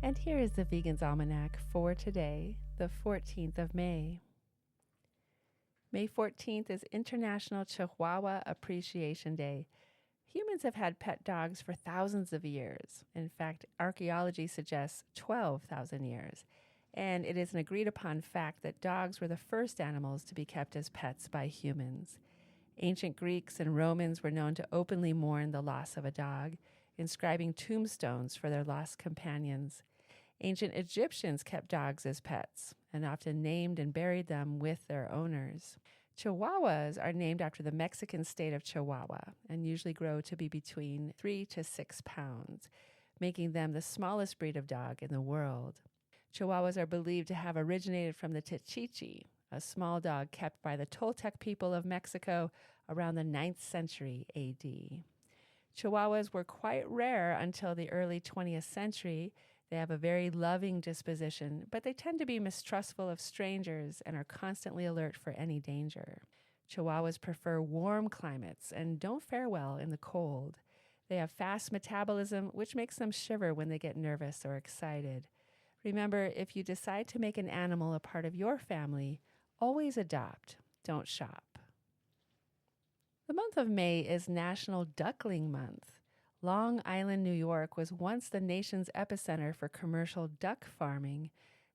And here is the Vegan's Almanac for today, the 14th of May. May 14th is International Chihuahua Appreciation Day. Humans have had pet dogs for thousands of years. In fact, archaeology suggests 12,000 years. And it is an agreed upon fact that dogs were the first animals to be kept as pets by humans. Ancient Greeks and Romans were known to openly mourn the loss of a dog, inscribing tombstones for their lost companions. Ancient Egyptians kept dogs as pets and often named and buried them with their owners. Chihuahuas are named after the Mexican state of Chihuahua and usually grow to be between 3 to 6 pounds, making them the smallest breed of dog in the world. Chihuahuas are believed to have originated from the Techichi, a small dog kept by the Toltec people of Mexico around the 9th century AD. Chihuahuas were quite rare until the early 20th century. They have a very loving disposition, but they tend to be mistrustful of strangers and are constantly alert for any danger. Chihuahuas prefer warm climates and don't fare well in the cold. They have fast metabolism, which makes them shiver when they get nervous or excited. Remember, if you decide to make an animal a part of your family, always adopt, don't shop. The month of May is National Duckling Month. Long Island, New York was once the nation's epicenter for commercial duck farming.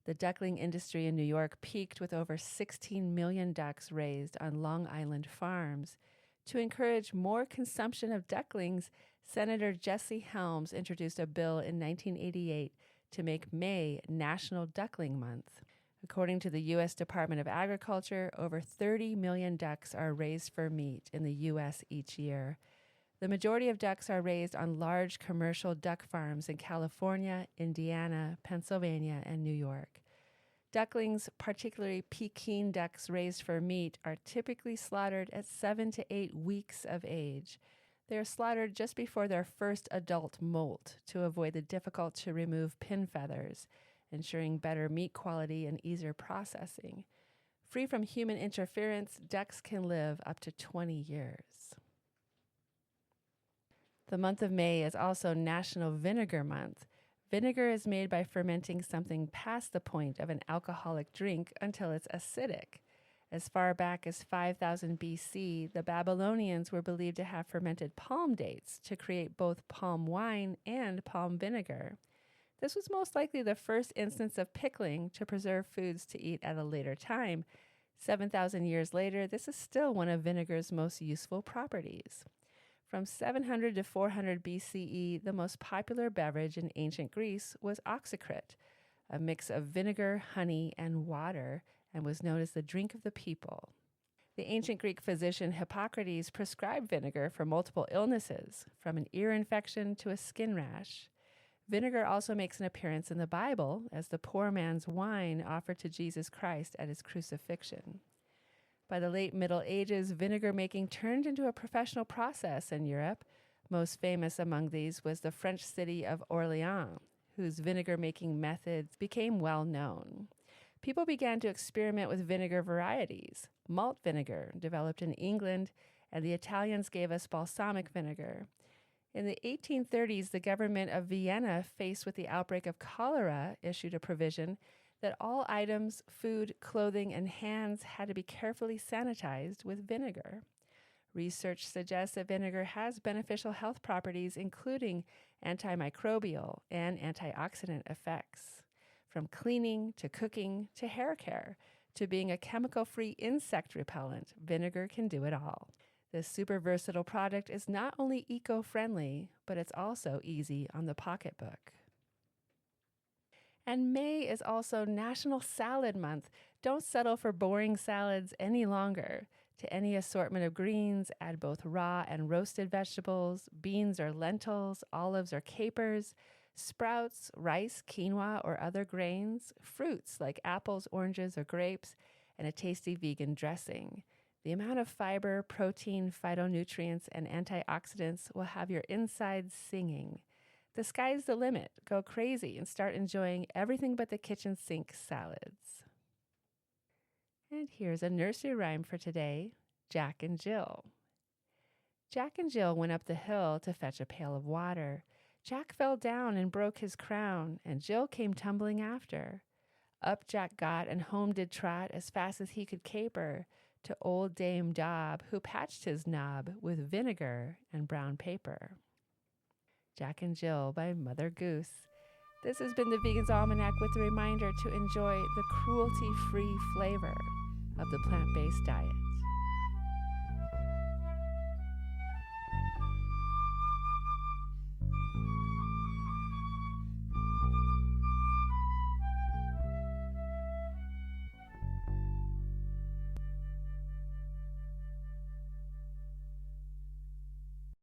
The duckling industry in New York peaked with over 16 million ducks raised on Long Island farms. To encourage more consumption of ducklings, Senator Jesse Helms introduced a bill in 1988 to make May National Duckling Month. According to the U.S. Department of Agriculture, over 30 million ducks are raised for meat in the U.S. each year. The majority of ducks are raised on large commercial duck farms in California, Indiana, Pennsylvania, and New York. Ducklings, particularly Peking ducks raised for meat, are typically slaughtered at 7 to 8 weeks of age. They are slaughtered just before their first adult molt to avoid the difficult-to-remove pin feathers, ensuring better meat quality and easier processing. Free from human interference, ducks can live up to 20 years. The month of May is also National Vinegar Month. Vinegar is made by fermenting something past the point of an alcoholic drink until it's acidic. As far back as 5000 BC, the Babylonians were believed to have fermented palm dates to create both palm wine and palm vinegar. This was most likely the first instance of pickling to preserve foods to eat at a later time. 7,000 years later, this is still one of vinegar's most useful properties. From 700 to 400 BCE, the most popular beverage in ancient Greece was oxycrit, a mix of vinegar, honey, and water, and was known as the drink of the people. The ancient Greek physician Hippocrates prescribed vinegar for multiple illnesses, from an ear infection to a skin rash. Vinegar also makes an appearance in the Bible as the poor man's wine offered to Jesus Christ at his crucifixion. By the late Middle Ages, vinegar making turned into a professional process in Europe. Most famous among these was the French city of Orléans, whose vinegar making methods became well known. People began to experiment with vinegar varieties. Malt vinegar developed in England, and the Italians gave us balsamic vinegar. In the 1830s, the government of Vienna, faced with the outbreak of cholera, issued a provision that all items, food, clothing, and hands had to be carefully sanitized with vinegar. Research suggests that vinegar has beneficial health properties, including antimicrobial and antioxidant effects. From cleaning to cooking to hair care to being a chemical-free insect repellent, vinegar can do it all. This super versatile product is not only eco-friendly, but it's also easy on the pocketbook. And May is also National Salad Month. Don't settle for boring salads any longer. To any assortment of greens, add both raw and roasted vegetables, beans or lentils, olives or capers, sprouts, rice, quinoa, or other grains, fruits like apples, oranges, or grapes, and a tasty vegan dressing. The amount of fiber, protein, phytonutrients, and antioxidants will have your insides singing. The sky's the limit. Go crazy and start enjoying everything but the kitchen sink salads. And here's a nursery rhyme for today, Jack and Jill. Jack and Jill went up the hill to fetch a pail of water. Jack fell down and broke his crown, and Jill came tumbling after. Up Jack got and home did trot as fast as he could caper to old Dame Dob, who patched his knob with vinegar and brown paper. Jack and Jill by Mother Goose. This has been the Vegan's Almanac with a reminder to enjoy the cruelty-free flavor of the plant-based diet.